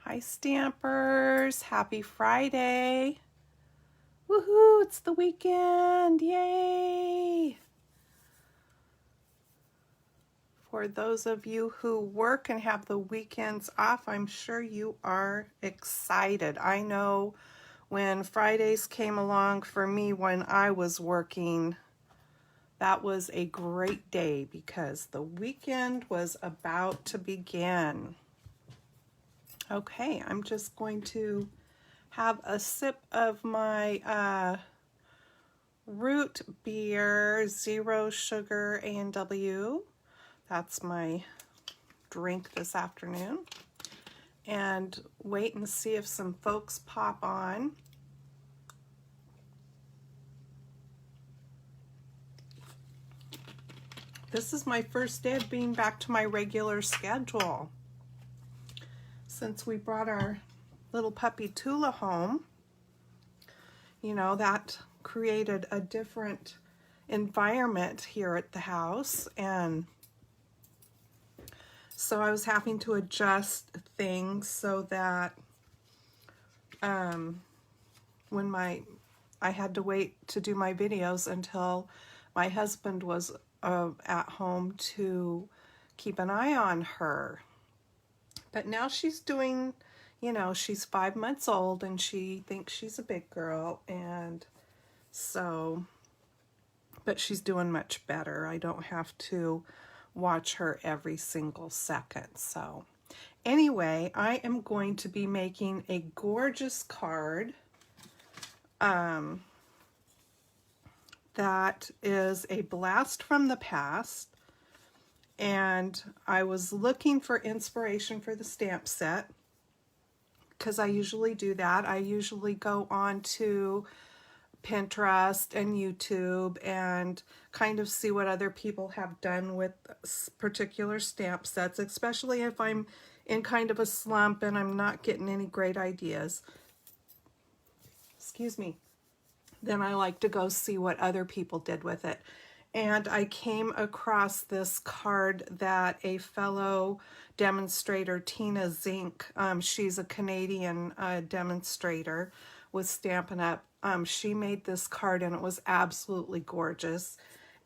Hi Stampers, happy Friday. Woohoo, it's the weekend, yay! For those of you who work and have the weekends off, I'm sure you are excited. I know when Fridays came along for me when I was working, that was a great day because the weekend was about to begin. Okay, I'm just going to have a sip of my root beer, 0 sugar A&W. That's my drink this afternoon. And wait and see if some folks pop on. This is my first day of being back to my regular schedule. Since we brought our little puppy Tula home, you know, that created a different environment here at the house, and so I was having to adjust things so that when I had to wait to do my videos until my husband was at home to keep an eye on her. But now she's doing, you know, she's 5 months old and she thinks she's a big girl, and so, but she's doing much better. I don't have to watch her every single second. So anyway, I am going to be making a gorgeous card that is a blast from the past. And I was looking for inspiration for the stamp set because I usually do that. I usually go on to Pinterest and YouTube and kind of see what other people have done with particular stamp sets, especially if I'm in kind of a slump and I'm not getting any great ideas. Excuse me. Then I like to go see what other people did with it. And I came across this card that a fellow demonstrator, Tina Zinck, she's a Canadian demonstrator with Stampin' Up. She made this card and it was absolutely gorgeous.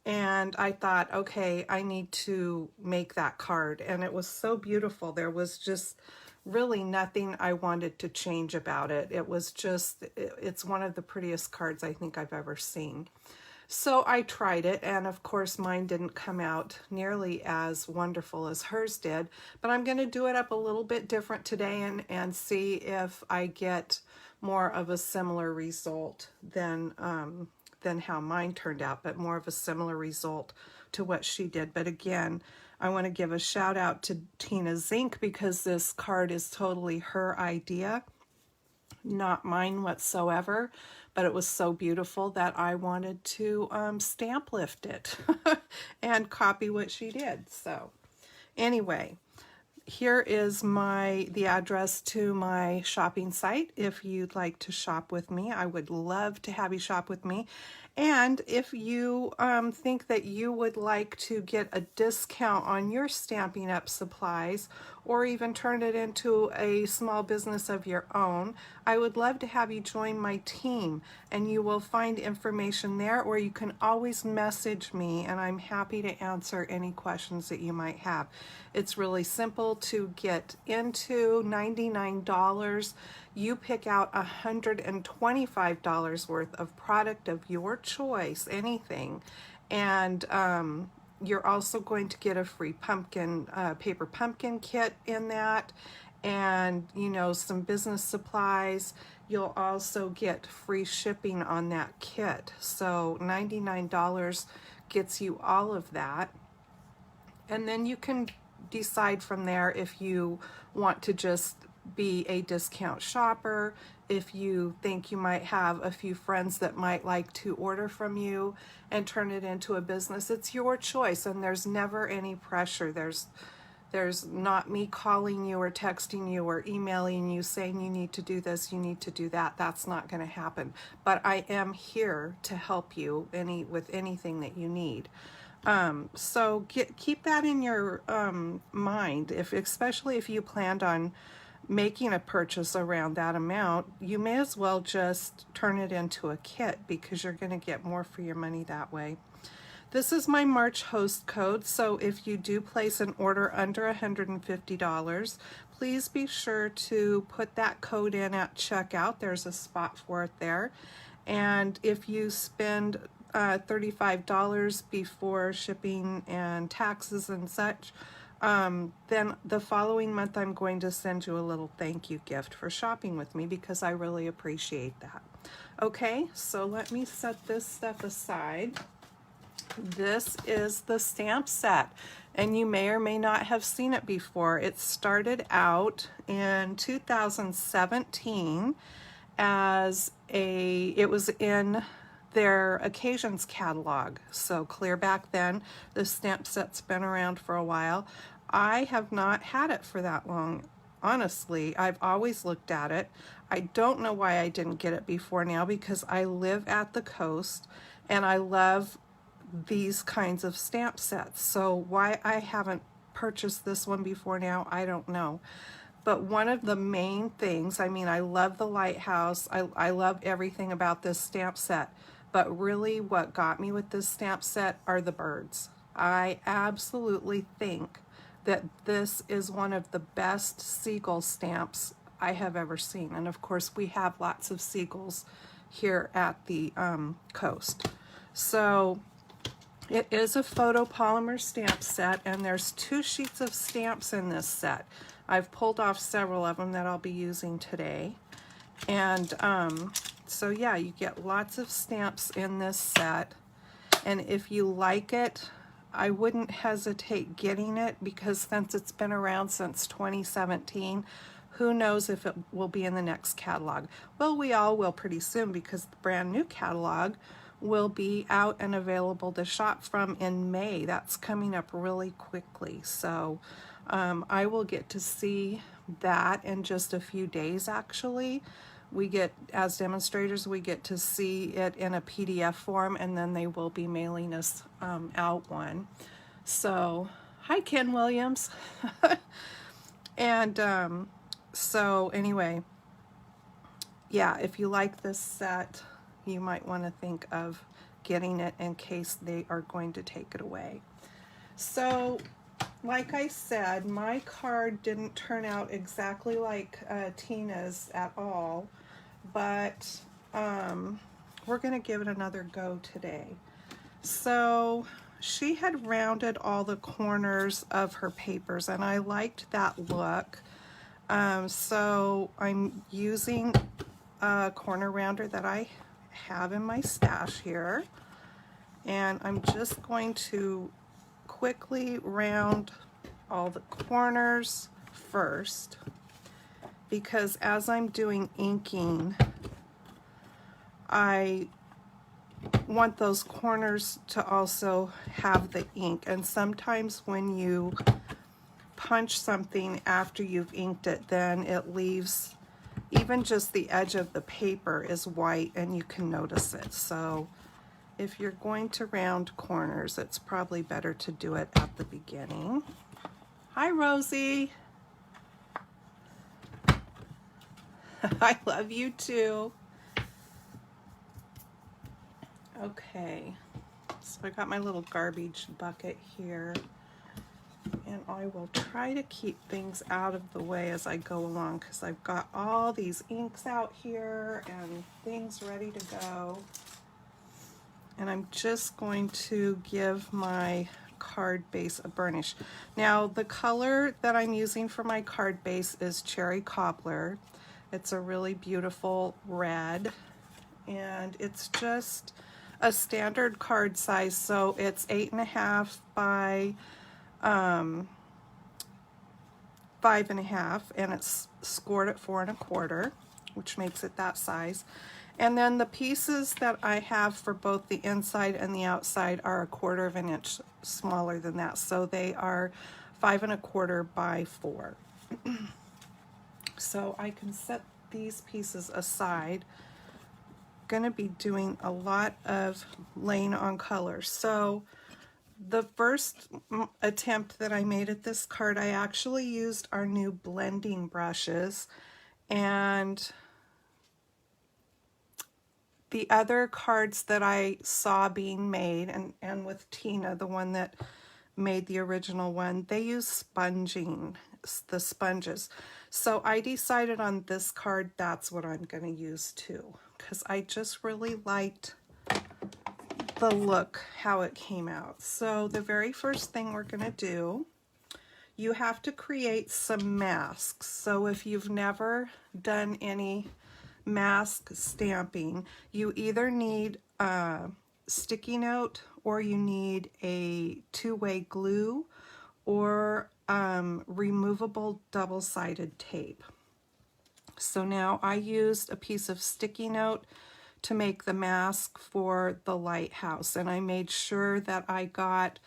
And I thought, okay, I need to make that card. And it was so beautiful. There was just really nothing I wanted to change about it. It was just, it's one of the prettiest cards I think I've ever seen. So I tried it, and of course mine didn't come out nearly as wonderful as hers did, but I'm going to do it up a little bit different today and see if I get more of a similar result than how mine turned out, but more of a similar result to what she did. But again, I want to give a shout out to Tina Zinck because this card is totally her idea, not mine whatsoever, but it was so beautiful that I wanted to stamp lift it and copy what she did. So anyway, here is the address to my shopping site. If you'd like to shop with me, I would love to have you shop with me. And if you think that you would like to get a discount on your Stampin' Up supplies, or even turn it into a small business of your own, I would love to have you join my team, and you will find information there, or you can always message me and I'm happy to answer any questions that you might have. It's really simple to get into, $99. You pick out $125 worth of product of your choice, anything, and you're also going to get a free paper pumpkin kit in that, and you know, some business supplies. You'll also get free shipping on that kit. So $99 gets you all of that, and then you can decide from there if you want to just be a discount shopper, if you think you might have a few friends that might like to order from you and turn it into a business. It's your choice, and there's never any pressure. There's not me calling you or texting you or emailing you saying you need to do this, you need to do that. That's not going to happen. But I am here to help you with anything that you need. So keep that in your mind, especially if you planned on making a purchase around that amount, you may as well just turn it into a kit because you're going to get more for your money that way. This is my March host code, so if you do place an order under $150, please be sure to put that code in at checkout. There's a spot for it there. And if you spend $35 before shipping and taxes and such, then the following month I'm going to send you a little thank you gift for shopping with me because I really appreciate that. Okay, so let me set this stuff aside. This is the stamp set, and you may or may not have seen it before. It started out in 2017 as it was in their occasions catalog, so clear back then. The stamp set's been around for a while. I have not had it for that long, honestly. I've always looked at it. I don't know why I didn't get it before now, because I live at the coast and I love these kinds of stamp sets. So why I haven't purchased this one before now, I don't know. But one of the main things, I mean, I love the Lighthouse. I love everything about this stamp set. But really what got me with this stamp set are the birds. I absolutely think that this is one of the best seagull stamps I have ever seen. And of course we have lots of seagulls here at the coast. So it is a photopolymer stamp set, and there's 2 sheets of stamps in this set. I've pulled off several of them that I'll be using today. And so yeah, you get lots of stamps in this set. And if you like it, I wouldn't hesitate getting it, because since it's been around since 2017, who knows if it will be in the next catalog. Well, we all will pretty soon, because the brand new catalog will be out and available to shop from in May. That's coming up really quickly. So I will get to see that in just a few days, actually. We get, as demonstrators, we get to see it in a PDF form, and then they will be mailing us out one. So, hi Ken Williams. And so anyway, yeah, if you like this set, you might want to think of getting it in case they are going to take it away. So, like I said, my card didn't turn out exactly like Tina's at all, but we're going to give it another go today. So she had rounded all the corners of her papers, and I liked that look. So I'm using a corner rounder that I have in my stash here, and I'm just going to quickly round all the corners first, because as I'm doing inking, I want those corners to also have the ink. And sometimes when you punch something after you've inked it, then it leaves, even just the edge of the paper is white and you can notice it. So if you're going to round corners, it's probably better to do it at the beginning. Hi, Rosie. I love you too. Okay, so I got my little garbage bucket here, and I will try to keep things out of the way as I go along, because I've got all these inks out here and things ready to go. And I'm just going to give my card base a burnish. Now, the color that I'm using for my card base is Cherry Cobbler. It's a really beautiful red, and it's just a standard card size, so it's 8.5 by 5.5, and it's scored at 4 1/4, which makes it that size. And then the pieces that I have for both the inside and the outside are 1/4 of an inch smaller than that, so they are 5 1/4 by 4. So I can set these pieces aside. Going to be doing a lot of laying on colors. So The first attempt that I made at this card, I actually used our new blending brushes, and the other cards that I saw being made, and with Tina, the one that made the original one, they use sponging, the sponges. So I decided on this card, that's what I'm going to use too, because I just really liked the look, how it came out. So the very first thing we're going to do, you have to create some masks. So if you've never done any mask stamping, you either need a sticky note, or you need a two-way glue, or removable double-sided tape. So now I used a piece of sticky note to make the mask for the lighthouse, and I made sure that I got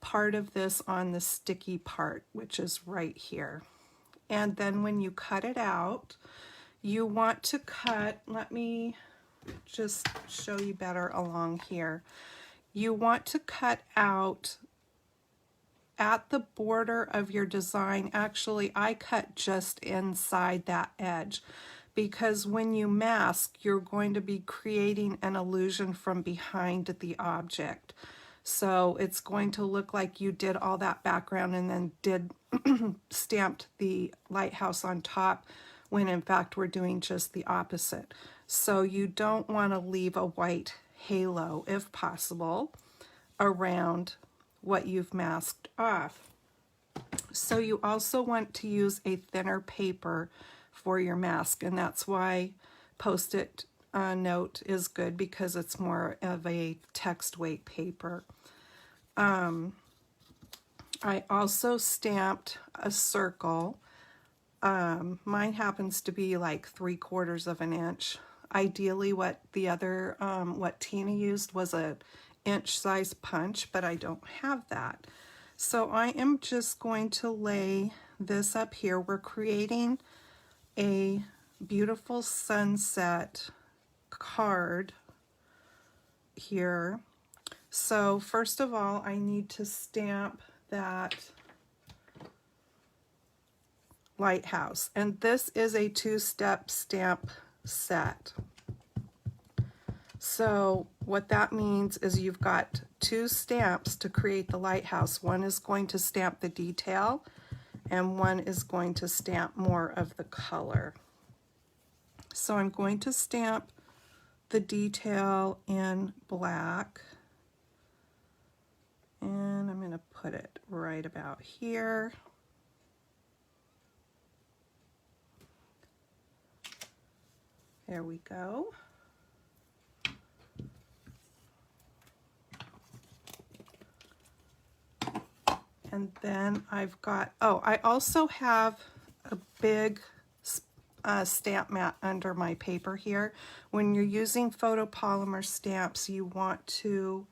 part of this on the sticky part, which is right here. And then when you cut it out, you want to cut, let me just show you better along here. You want to cut out at the border of your design. Actually, I cut just inside that edge, because when you mask, you're going to be creating an illusion from behind the object. So it's going to look like you did all that background and then did stamped the lighthouse on top, when in fact we're doing just the opposite. So you don't want to leave a white halo, if possible, around what you've masked off. So you also want to use a thinner paper for your mask, and that's why Post-it note is good, because it's more of a text weight paper. I also stamped a circle. Mine happens to be like 3/4 of an inch. Ideally, what the other, what Tina used was a inch size punch, but I don't have that. So I am just going to lay this up here. We're creating a beautiful sunset card here. So first of all, I need to stamp that lighthouse, and this is a 2-step stamp set. So what that means is you've got 2 stamps to create the lighthouse. One is going to stamp the detail, and one is going to stamp more of the color. So I'm going to stamp the detail in black, and I'm going to put it right about here. There we go. And then I've got, oh, I also have a big stamp mat under my paper here. When you're using photopolymer stamps, you want to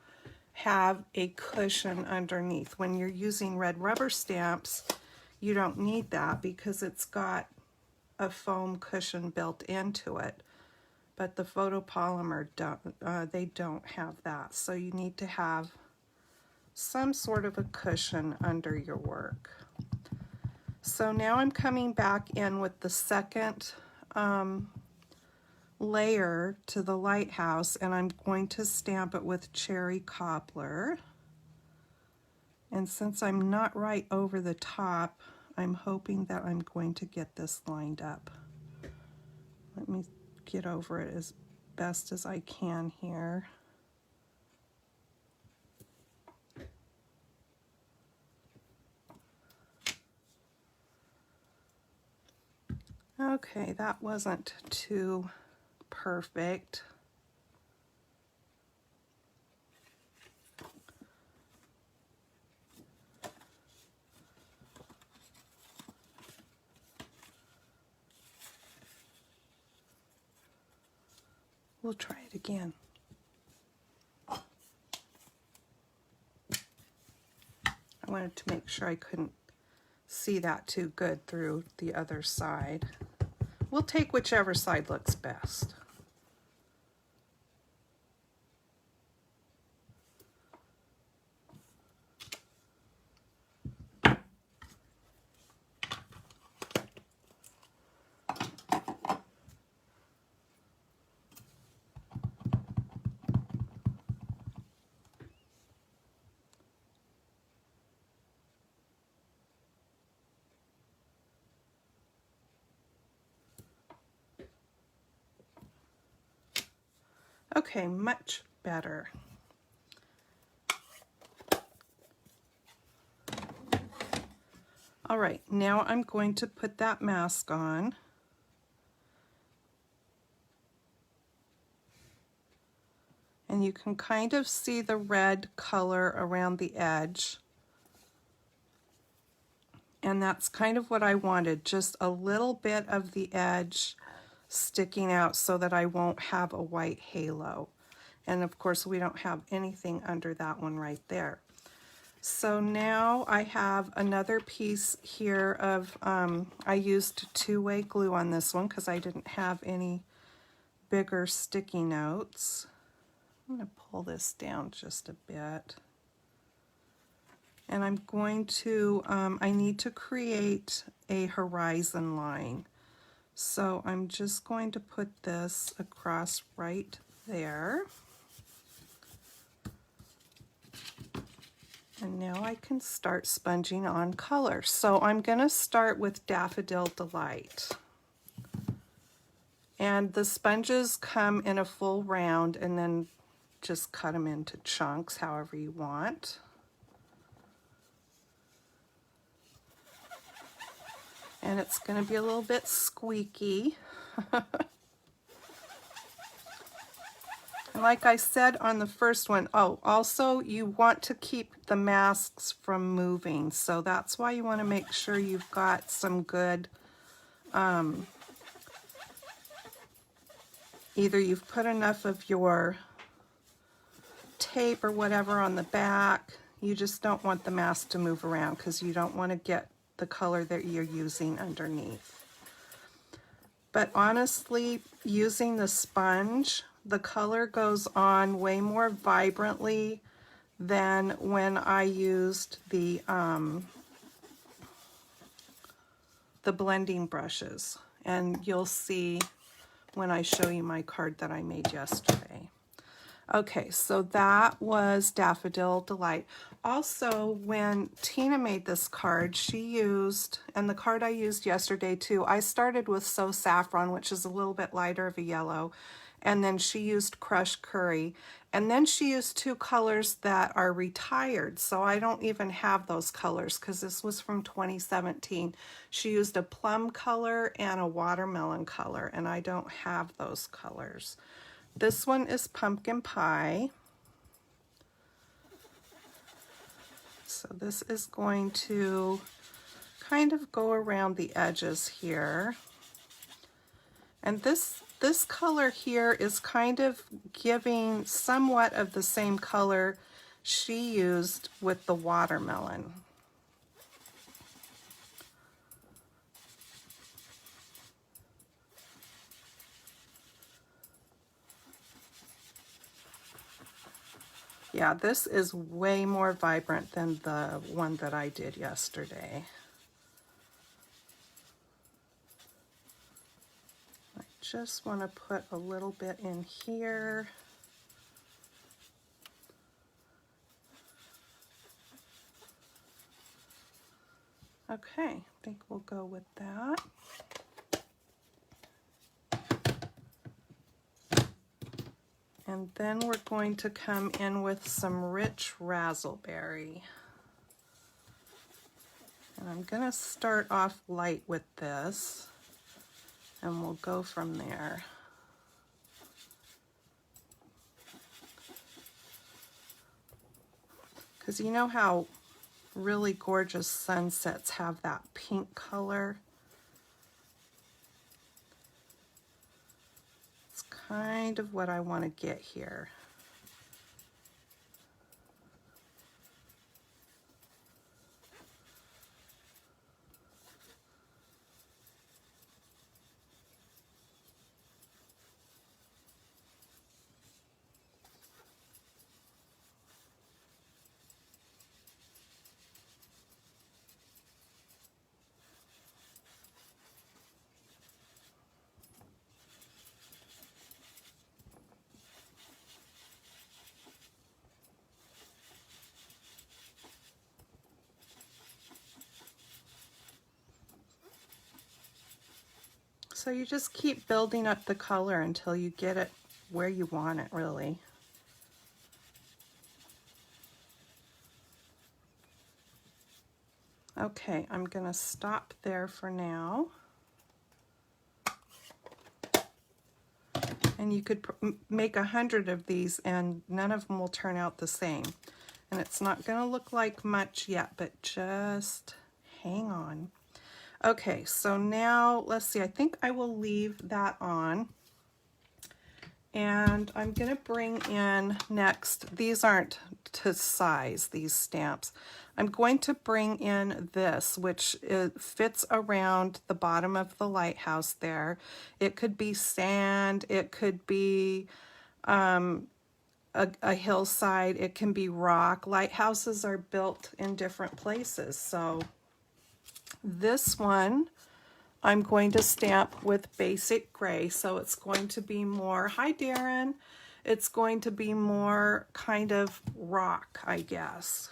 have a cushion underneath. When you're using red rubber stamps, you don't need that, because it's got a foam cushion built into it. But the photopolymer they don't have that. So you need to have some sort of a cushion under your work. So now I'm coming back in with the second layer to the lighthouse, and I'm going to stamp it with cherry cobbler. And since I'm not right over the top, I'm hoping that I'm going to get this lined up. Let me get over it as best as I can here. Okay, that wasn't too perfect. We'll try it again. I wanted to make sure I couldn't see that too good through the other side. We'll take whichever side looks best. Okay, much better. All right, now I'm going to put that mask on. And you can kind of see the red color around the edge. And that's kind of what I wanted, just a little bit of the edge sticking out so that I won't have a white halo. And of course we don't have anything under that one right there. So now I have another piece here of, I used two-way glue on this one because I didn't have any bigger sticky notes. I'm going to pull this down just a bit. And I'm going to, I need to create a horizon line. So I'm just going to put this across right there. And now I can start sponging on color. So I'm going to start with Daffodil Delight. And the sponges come in a full round, and then just cut them into chunks however you want. And it's going to be a little bit squeaky. And like I said on the first one, oh, also you want to keep the masks from moving. So that's why you want to make sure you've got some good, either you've put enough of your tape or whatever on the back. You just don't want the mask to move around because you don't want to get the color that you're using underneath. But honestly, using the sponge, the color goes on way more vibrantly than when I used the blending brushes. And you'll see when I show you my card that I made yesterday. Okay, so that was Daffodil Delight. Also, when Tina made this card, she used, and the card I used yesterday too, I started with So Saffron, which is a little bit lighter of a yellow, and then she used Crushed Curry, and then she used two colors that are retired, so I don't even have those colors because this was from 2017. She used a plum color and a watermelon color, and I don't have those colors. This one is Pumpkin Pie. So this is going to kind of go around the edges here. And this color here is kind of giving somewhat of the same color she used with the watermelon. Yeah, this is way more vibrant than the one that I did yesterday. I just want to put a little bit in here. Okay, I think we'll go with that. And then we're going to come in with some rich razzleberry. And I'm going to start off light with this, and we'll go from there. Because you know how really gorgeous sunsets have that pink color? It's kind of what I want to get here. So you just keep building up the color until you get it where you want it, really. Okay, I'm gonna stop there for now. And you could make 100 of these and none of them will turn out the same. And it's not gonna look like much yet, but just hang on. Okay, so now let's see, I think I will leave that on. And I'm gonna bring in next, these aren't to size, these stamps. I'm going to bring in this, which fits around the bottom of the lighthouse there. It could be sand, it could be a hillside, it can be rock. Lighthouses are built in different places. So this one, I'm going to stamp with basic gray, so it's going to be more, hi Darren, it's going to be more kind of rock, I guess.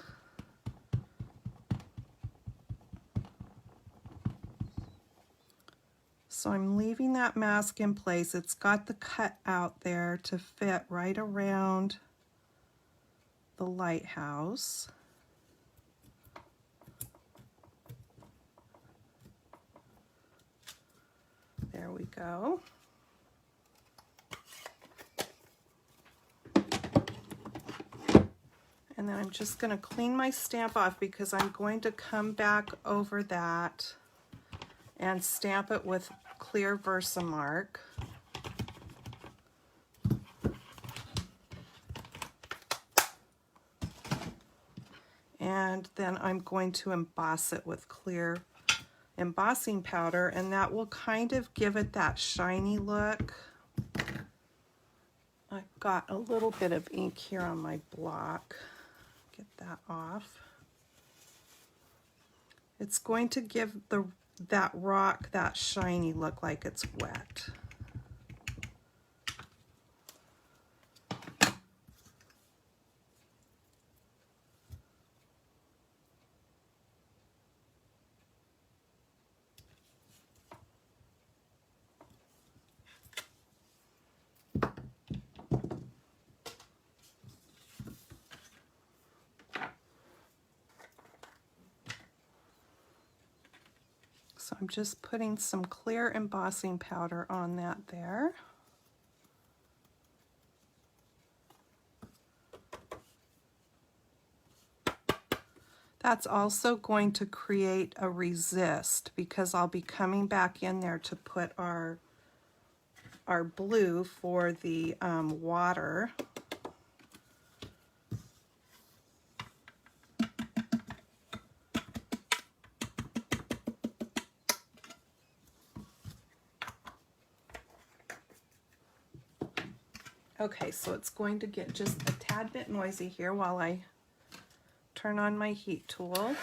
So I'm leaving that mask in place. It's got the cut out there to fit right around the lighthouse. There we go. And then I'm just going to clean my stamp off because I'm going to come back over that and stamp it with clear Versamark. And then I'm going to emboss it with clear embossing powder, and that will kind of give it that shiny look. I've got a little bit of ink here on my block. Get that off. It's going to give that rock that shiny look, like it's wet. So I'm just putting some clear embossing powder on that there. That's also going to create a resist because I'll be coming back in there to put our blue for the water. Okay, so it's going to get just a tad bit noisy here while I turn on my heat tool.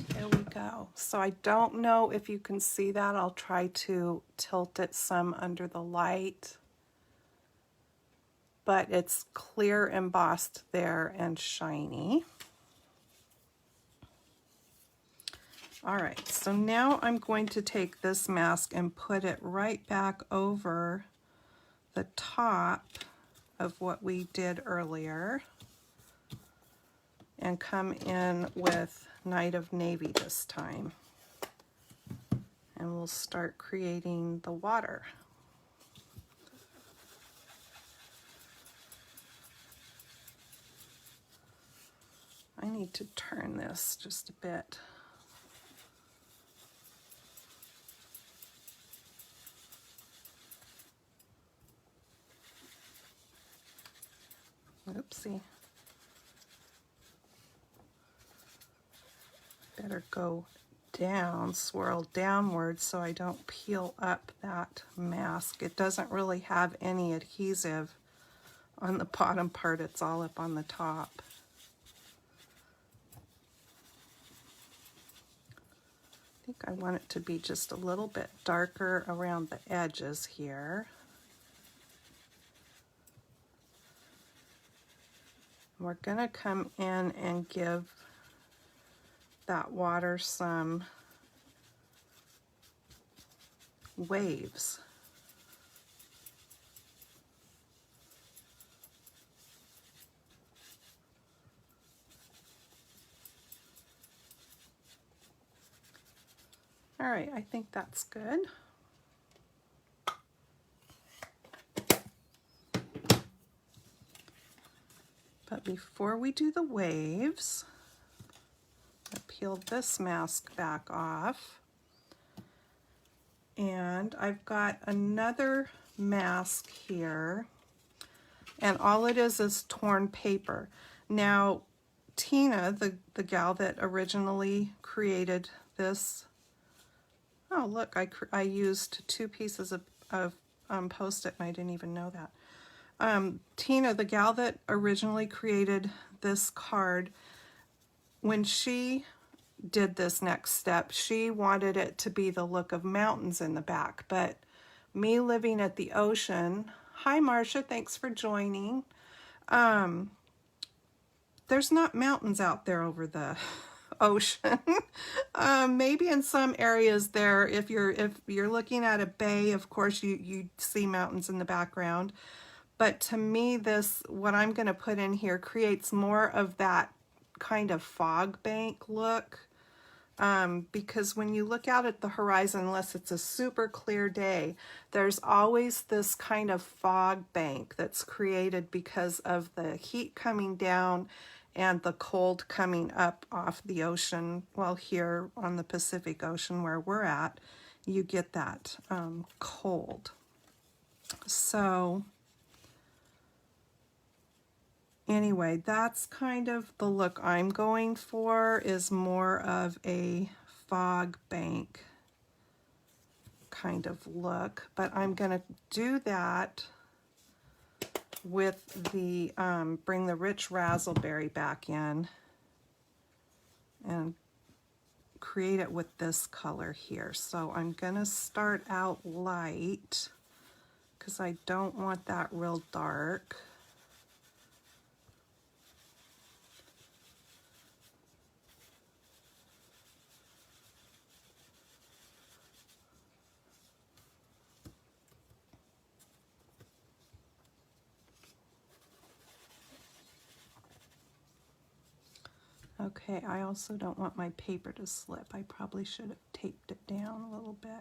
There we go. So I don't know if you can see that. I'll try to tilt it some under the light. But it's clear embossed there and shiny. All right, so now I'm going to take this mask and put it right back over the top of what we did earlier and come in with Night of Navy this time. And we'll start creating the water. I need to turn this just a bit. Oopsie. Better go down, swirl downwards so I don't peel up that mask. It doesn't really have any adhesive on the bottom part, it's all up on the top. I think I want it to be just a little bit darker around the edges here. We're going to come in and give that water some waves. All right, I think that's good. But before we do the waves, I'll peel this mask back off. And I've got another mask here, and all it is torn paper. Now, Tina, the gal that originally created this, oh look, I used 2 pieces of Post-it and I didn't even know that. Tina, the gal that originally created this card, when she did this next step, she wanted it to be the look of mountains in the back, but me living at the ocean, hi Marcia, thanks for joining, there's not mountains out there over the ocean. Maybe in some areas there, if you're looking at a bay, of course you see mountains in the background. But to me, what I'm going to put in here creates more of that kind of fog bank look. Because when you look out at the horizon, unless it's a super clear day, there's always this kind of fog bank that's created because of the heat coming down and the cold coming up off the ocean. Well, here on the Pacific Ocean where we're at, you get that cold. So anyway, that's kind of the look I'm going for, is more of a fog bank kind of look. But I'm going to do that with the, bring the rich razzleberry back in and create it with this color here. So I'm going to start out light because I don't want that real dark. Okay, I also don't want my paper to slip. I probably should have taped it down a little bit.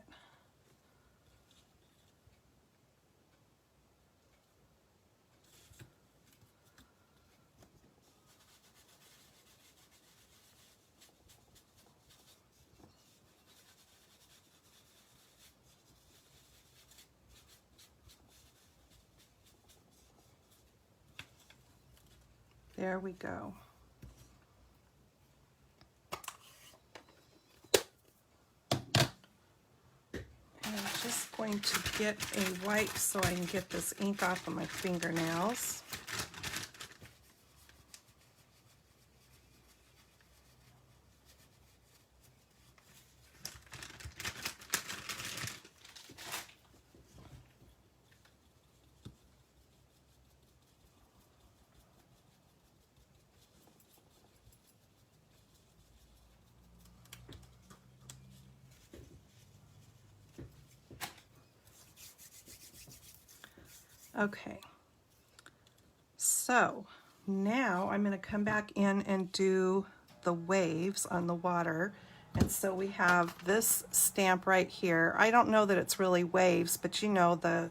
There we go. And I'm just going to get a wipe so I can get this ink off of my fingernails. Okay, so now I'm going to come back in and do the waves on the water. And so we have this stamp right here. I don't know that it's really waves, but you know, the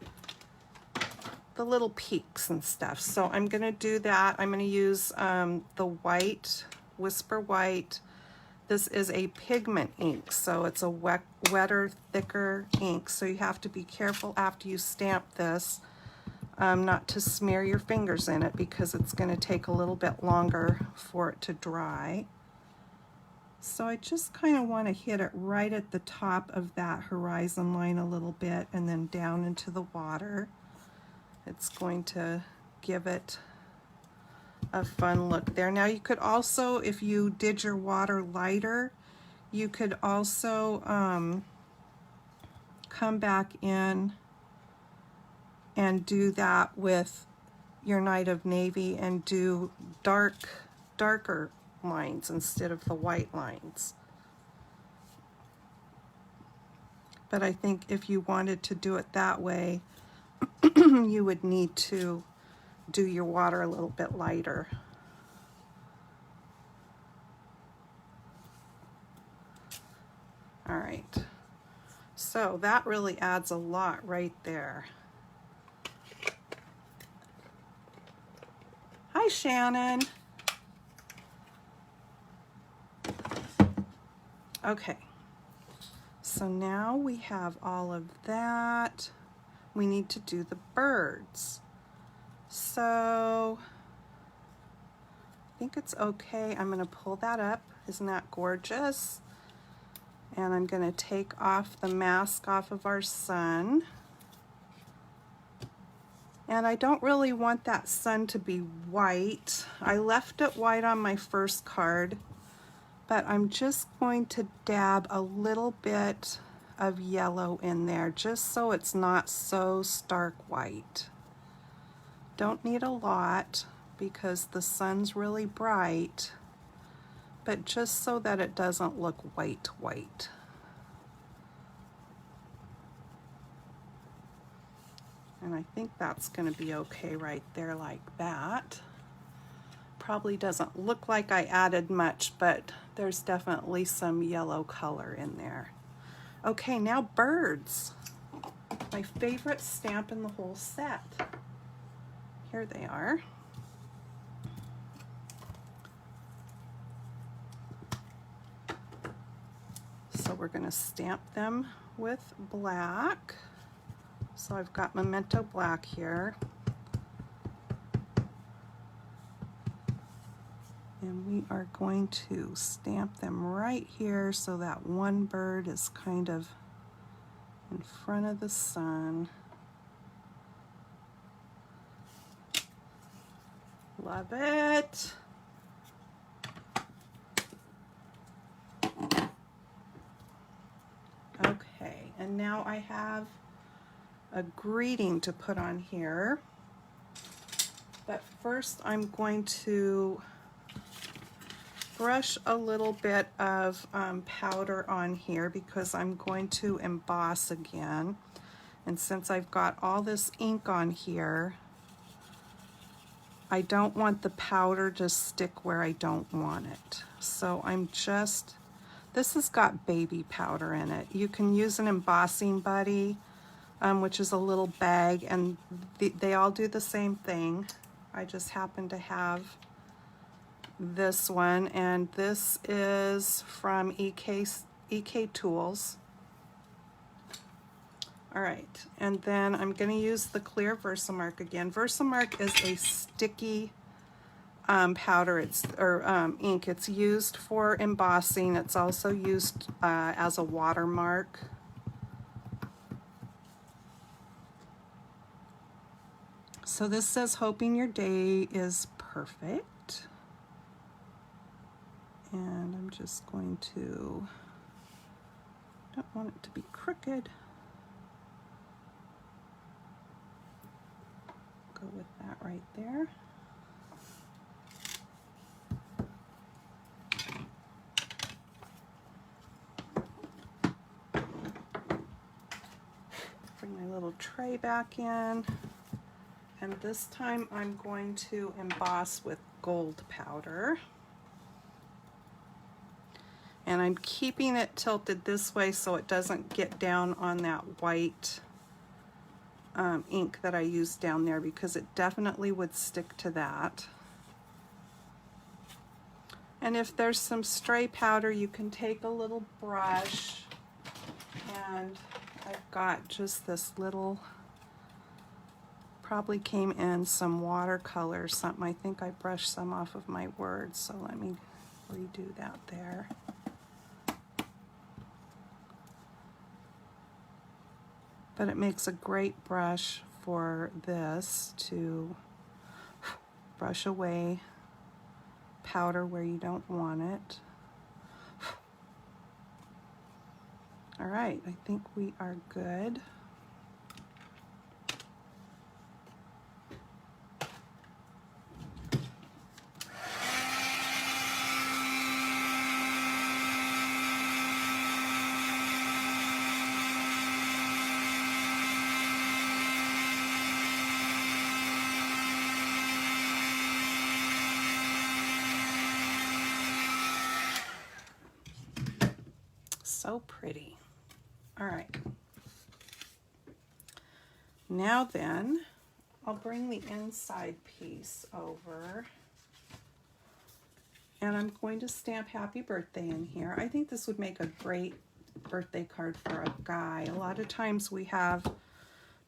little peaks and stuff. So I'm going to do that. I'm going to use the white, Whisper White. This is a pigment ink, so it's a wetter, thicker ink. So you have to be careful after you stamp this not to smear your fingers in it because it's going to take a little bit longer for it to dry. So I just kind of want to hit it right at the top of that horizon line a little bit and then down into the water. It's going to give it a fun look there. Now you could also, if you did your water lighter, you could also come back in and do that with your Night of Navy and do darker lines instead of the white lines. But I think if you wanted to do it that way, you would need to do your water a little bit lighter. All right, so that really adds a lot right there. Hi, Shannon. Okay, so now we have all of that. We need to do the birds. So I think it's okay. I'm going to pull that up. Isn't that gorgeous? And I'm going to take off the mask off of our sun. And I don't really want that sun to be white. I left it white on my first card, but I'm just going to dab a little bit of yellow in there just so it's not so stark white. Don't need a lot because the sun's really bright, but just so that it doesn't look white. And I think that's going to be okay right there like that. Probably doesn't look like I added much, but there's definitely some yellow color in there. Okay, now birds. My favorite stamp in the whole set. Here they are. So we're going to stamp them with black. So I've got Memento Black here. And we are going to stamp them right here so that one bird is kind of in front of the sun. Love it. Okay, and now I have a greeting to put on here. But first I'm going to brush a little bit of powder on here because I'm going to emboss again. And since I've got all this ink on here, I don't want the powder to stick where I don't want it. So I'm just, this has got baby powder in it. You can use an embossing buddy, which is a little bag, and they all do the same thing. I just happen to have this one, and this is from EK Tools. All right, and then I'm going to use the clear Versamark again. Versamark is a sticky powder, ink. It's used for embossing. It's also used as a watermark. So this says, hoping your day is perfect. And I'm just going to, don't want it to be crooked. Go with that right there. Bring my little tray back in. And this time I'm going to emboss with gold powder. And I'm keeping it tilted this way so it doesn't get down on that white ink that I used down there, because it definitely would stick to that. And if there's some stray powder, you can take a little brush, and I've got just this little, probably came in some watercolor or something. I think I brushed some off of my words, so let me redo that there. But it makes a great brush for this to brush away powder where you don't want it. All right, I think we are good. So pretty. All right. Now then, I'll bring the inside piece over. And I'm going to stamp happy birthday in here. I think this would make a great birthday card for a guy. A lot of times we have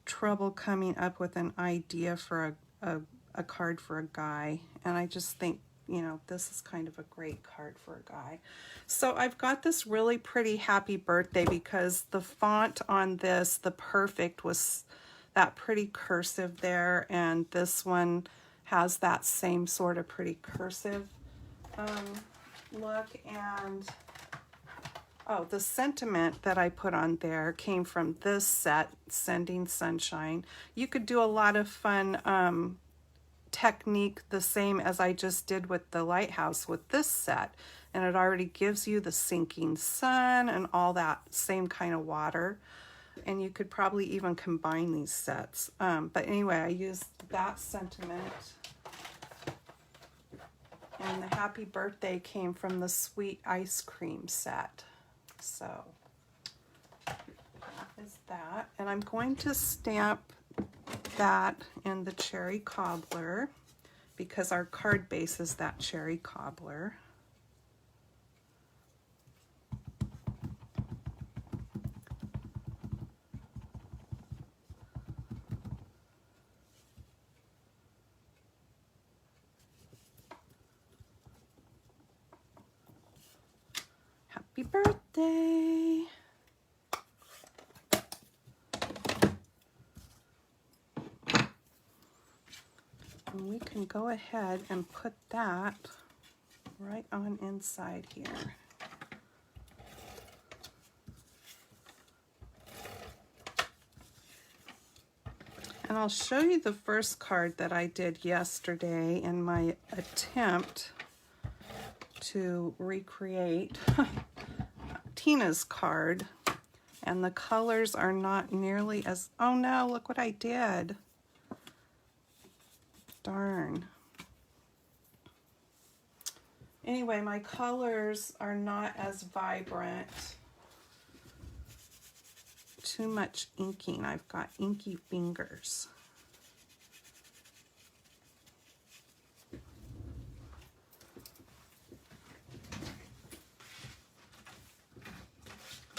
trouble coming up with an idea for a card for a guy. And I just think, you know, this is kind of a great card for a guy. So I've got this really pretty happy birthday because the font on this, the Perfect, was that pretty cursive there. And this one has that same sort of pretty cursive look. And oh, the sentiment that I put on there came from this set, Sending Sunshine. You could do a lot of fun technique the same as I just did with the Lighthouse with this set, and it already gives you the sinking sun and all that same kind of water, and you could probably even combine these sets, but anyway, I used that sentiment, and the happy birthday came from the sweet ice cream set. So that is that, and I'm going to stamp that in the cherry cobbler because our card base is that cherry cobbler. Happy birthday! And we can go ahead and put that right on inside here. And I'll show you the first card that I did yesterday in my attempt to recreate Tina's card. And the colors are not nearly as, oh no, look what I did. Darn. Anyway, my colors are not as vibrant. Too much inking. I've got inky fingers.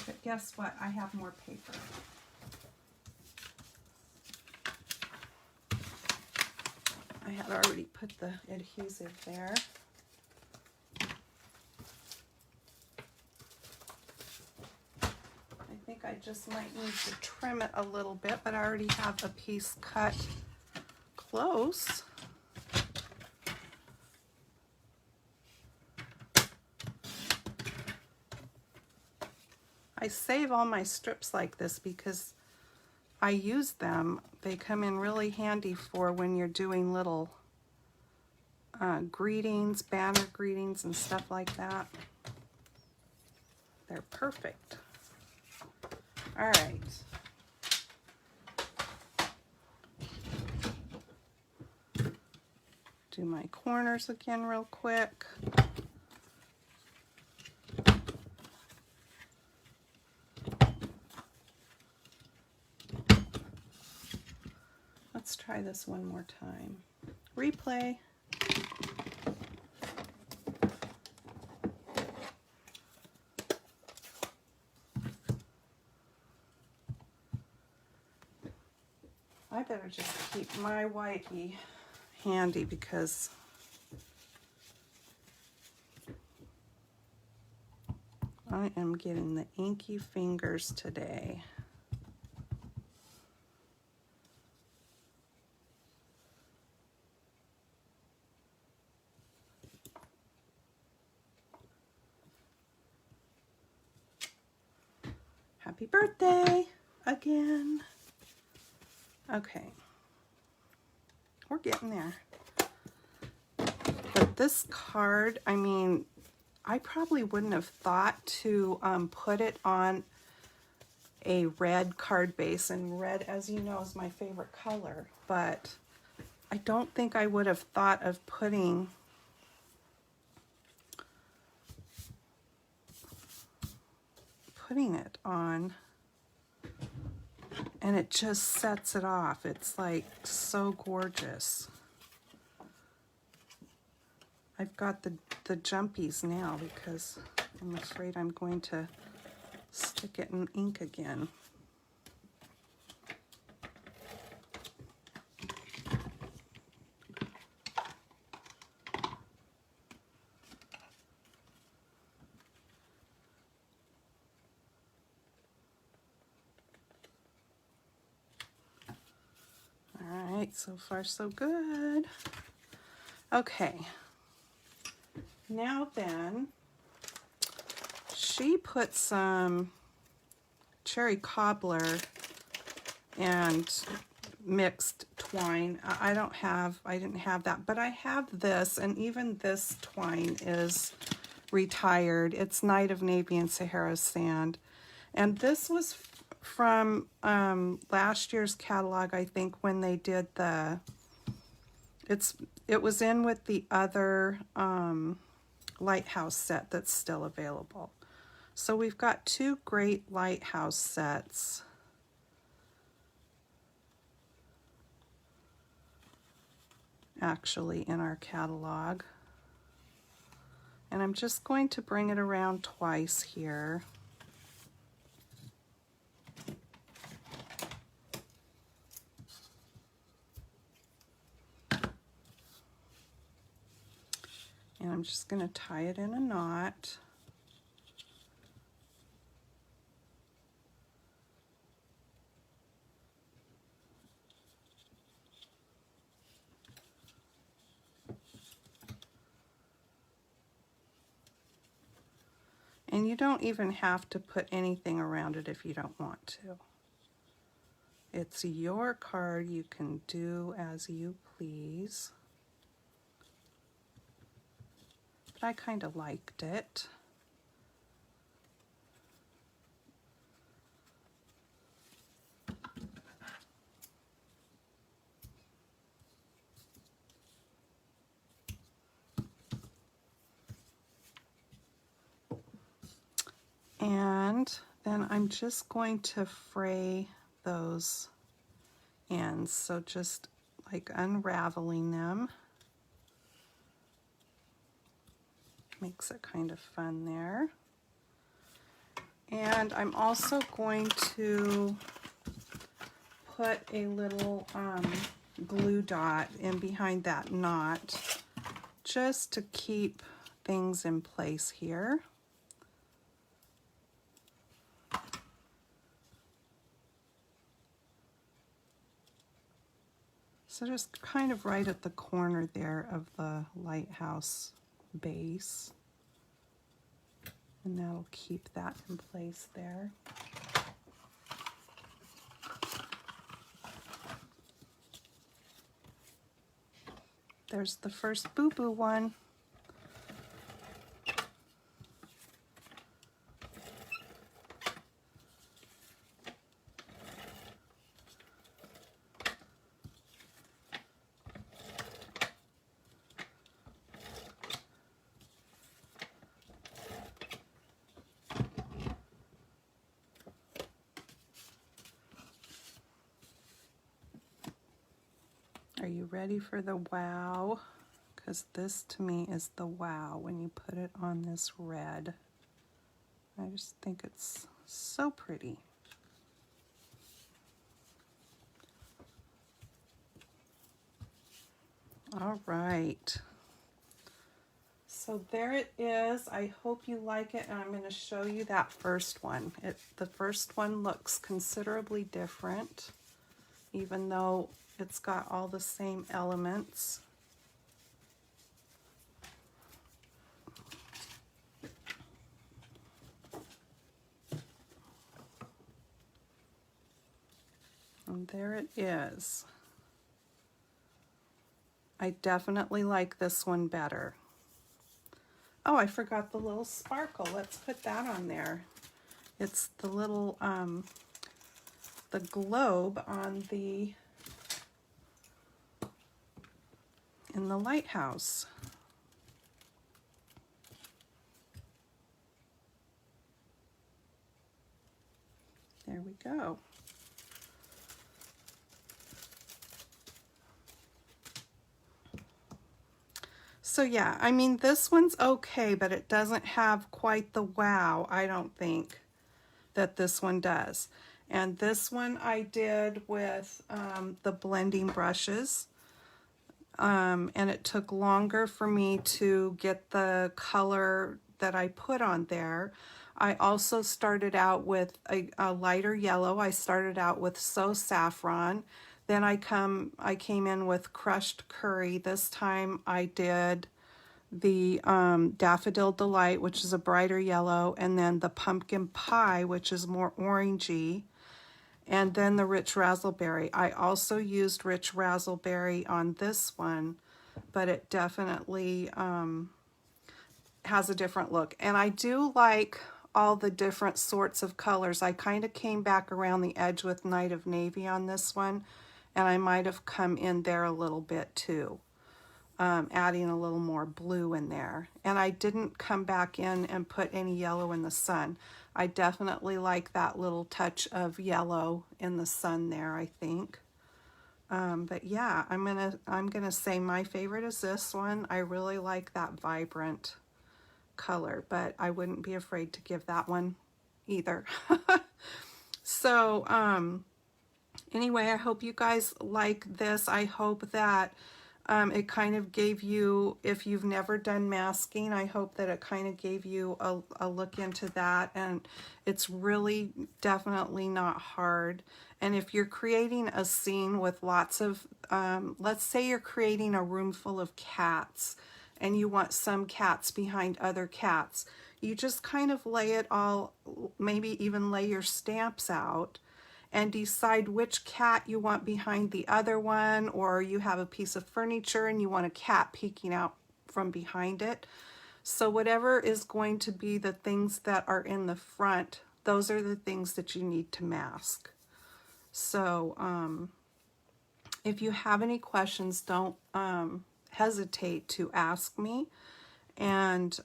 But guess what? I have more paper. I had already put the adhesive there. I think I just might need to trim it a little bit, but I already have a piece cut close. I save all my strips like this because I use them. They come in really handy for when you're doing little greetings, banner greetings, and stuff like that. They're perfect. All right. Do my corners again real quick. Let's try this one more time. Replay. I better just keep my whitey handy because I am getting the inky fingers today. Happy birthday again. Okay. We're getting there. But this card, I mean, I probably wouldn't have thought to put it on a red card base, and red, as you know, is my favorite color, but I don't think I would have thought of putting it on, and it just sets it off. It's like so gorgeous. I've got the jumpies now because I'm afraid I'm going to stick it in ink again. All right, so far so good. Okay. Now then, she put some cherry cobbler and mixed twine. I didn't have that, but I have this, and even this twine is retired. It's Night of Navy and Sahara Sand. And this was from last year's catalog, I think, when they did it was in with the other Lighthouse set that's still available. So we've got two great Lighthouse sets. Actually in our catalog. And I'm just going to bring it around twice here. And I'm just going to tie it in a knot. And you don't even have to put anything around it if you don't want to. It's your card. You can do as you please. But I kind of liked it. And then I'm just going to fray those ends. So just like unraveling them. Makes it kind of fun there. And I'm also going to put a little glue dot in behind that knot just to keep things in place here. So just kind of right at the corner there of the Lighthouse base. And that'll keep that in place there. There's the first boo-boo one. Are you ready for the wow? Because this to me is the wow when you put it on this red. I just think it's so pretty. All right. So there it is. I hope you like it, and I'm going to show you that first one. The first one looks considerably different, even though it's got all the same elements. And there it is. I definitely like this one better. Oh, I forgot the little sparkle. Let's put that on there. It's the little, the globe on the, in the lighthouse. There we go. So yeah, I mean, this one's okay, but it doesn't have quite the wow, I don't think, that this one does. And this one I did with the blending brushes. And it took longer for me to get the color that I put on there. I also started out with a lighter yellow. I started out with So Saffron. Then I came in with Crushed Curry. This time I did the Daffodil Delight, which is a brighter yellow, and then the Pumpkin Pie, which is more orangey, and then the Rich Razzleberry. I also used Rich Razzleberry on this one, but it definitely has a different look. And I do like all the different sorts of colors. I kind of came back around the edge with Night of Navy on this one, and I might have come in there a little bit too, adding a little more blue in there. And I didn't come back in and put any yellow in the sun. I definitely like that little touch of yellow in the sun there, I think. But yeah, I'm gonna say my favorite is this one. I really like that vibrant color, but I wouldn't be afraid to give that one either. So anyway, I hope you guys like this. I hope that it kind of gave you, if you've never done masking, I hope that it kind of gave you a look into that. And it's really definitely not hard. And if you're creating a scene with lots of, let's say you're creating a room full of cats and you want some cats behind other cats, you just kind of lay it all, maybe even lay your stamps out and decide which cat you want behind the other one, or you have a piece of furniture and you want a cat peeking out from behind it. So whatever is going to be the things that are in the front, those are the things that you need to mask. So if you have any questions, don't hesitate to ask me, and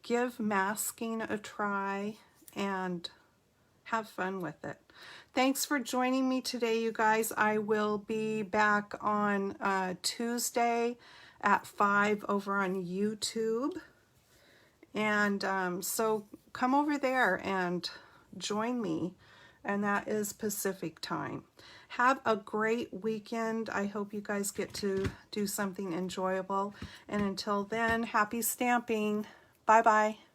give masking a try and have fun with it. Thanks for joining me today, you guys. I will be back on Tuesday at 5 over on YouTube. And so come over there and join me. And that is Pacific time. Have a great weekend. I hope you guys get to do something enjoyable. And until then, happy stamping. Bye-bye.